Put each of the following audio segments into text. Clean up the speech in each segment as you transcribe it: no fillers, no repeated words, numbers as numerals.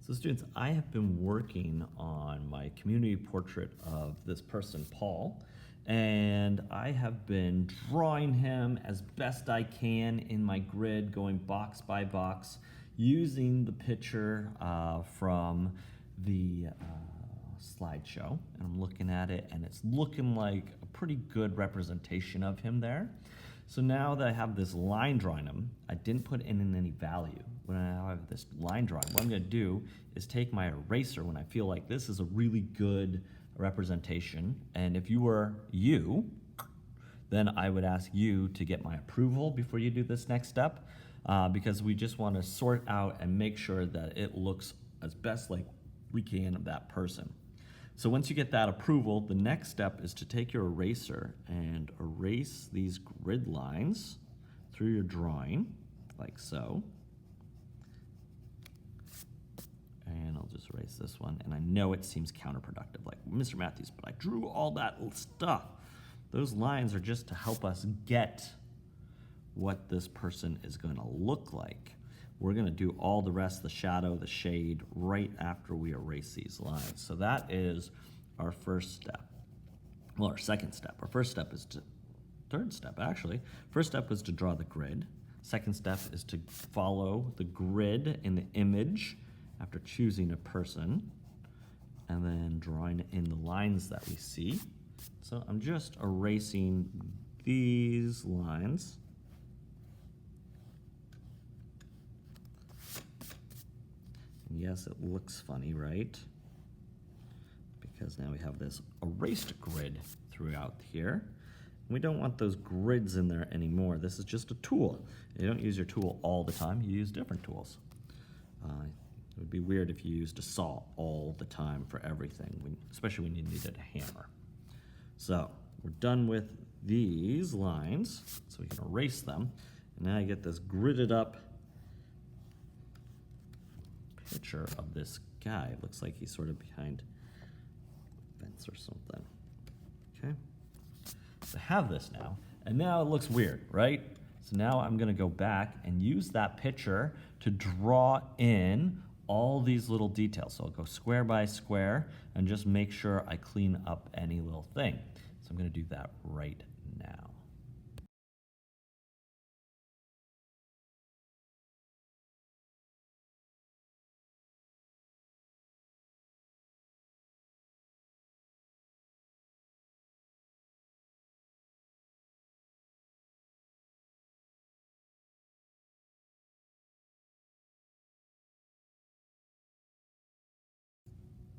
So students, I have been working on my community portrait of this person, Paul, and I have been drawing him as best I can in my grid, going box by box, using the picture from the slideshow. And I'm looking at it, and it's looking like a pretty good representation of him there. So now that I have this line drawing him, I didn't put in any value. When I have this line drawing, what I'm gonna do is take my eraser when I feel like this is a really good representation. And if you were you, then I would ask you to get my approval before you do this next step, because we just wanna sort out and make sure that it looks as best like we can of that person. So once you get that approval, the next step is to take your eraser and erase these grid lines through your drawing, like so. And I'll just erase this one. And I know it seems counterproductive, like Mr. Matthews, but I drew all that stuff. Those lines are just to help us get what this person is gonna look like. We're gonna do all the rest, the shadow, the shade, right after we erase these lines. So that is our first step. Well, our second step. Our first step is to, third step actually. First step was to draw the grid. Second step is to follow the grid in the image after choosing a person, and then drawing in the lines that we see. So I'm just erasing these lines. Yes, it looks funny, right? Because now we have this erased grid throughout here. We don't want those grids in there anymore. This is just a tool. You don't use your tool all the time. You use different tools. It would be weird if you used a saw all the time for everything, especially when you needed a hammer. So we're done with these lines, so we can erase them. And now I get this gridded up picture of this guy. It looks like he's sort of behind a fence or something. Okay, so I have this now, and now it looks weird, right? So now I'm gonna go back and use that picture to draw in all these little details. So I'll go square by square and just make sure I clean up any little thing. So I'm gonna do that right now.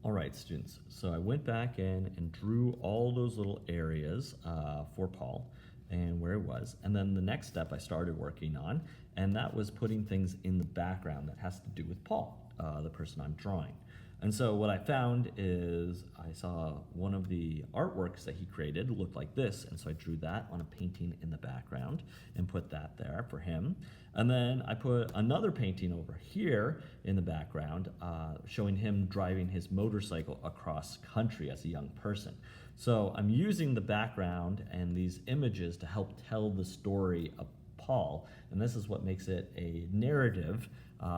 All right, students, so I went back in and drew all those little areas for Paul and where it was. And then the next step I started working on, and that was putting things in the background that has to do with Paul, the person I'm drawing. And so what I found is I saw one of the artworks that he created looked like this, and so I drew that on a painting in the background and put that there for him. And then I put another painting over here in the background showing him driving his motorcycle across country as a young person. So I'm using the background and these images to help tell the story of Paul, and this is what makes it a narrative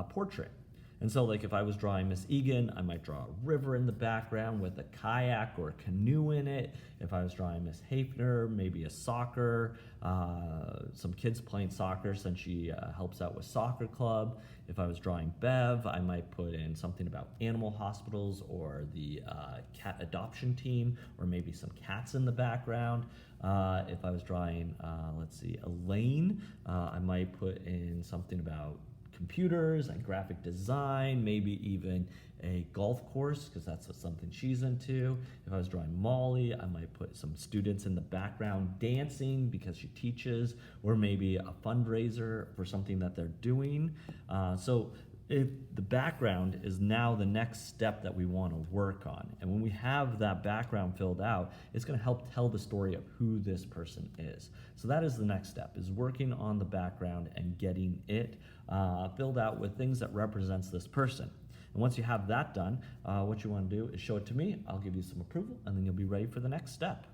portrait. And so like if I was drawing Miss Egan, I might draw a river in the background with a kayak or a canoe in it. If I was drawing Miss Hafner, maybe a soccer, some kids playing soccer since she helps out with soccer club. If I was drawing Bev, I might put in something about animal hospitals or the cat adoption team, or maybe some cats in the background. If I was drawing, let's see, Elaine, I might put in something about computers and graphic design, maybe even a golf course, because that's something she's into. If I was drawing Molly, I might put some students in the background dancing because she teaches, or maybe a fundraiser for something that they're doing. So if the background is now the next step that we want to work on. And when we have that background filled out, it's going to help tell the story of who this person is. So that is the next step, is working on the background and getting it filled out with things that represents this person. And once you have that done, what you want to do is show it to me. I'll give you some approval, and then you'll be ready for the next step.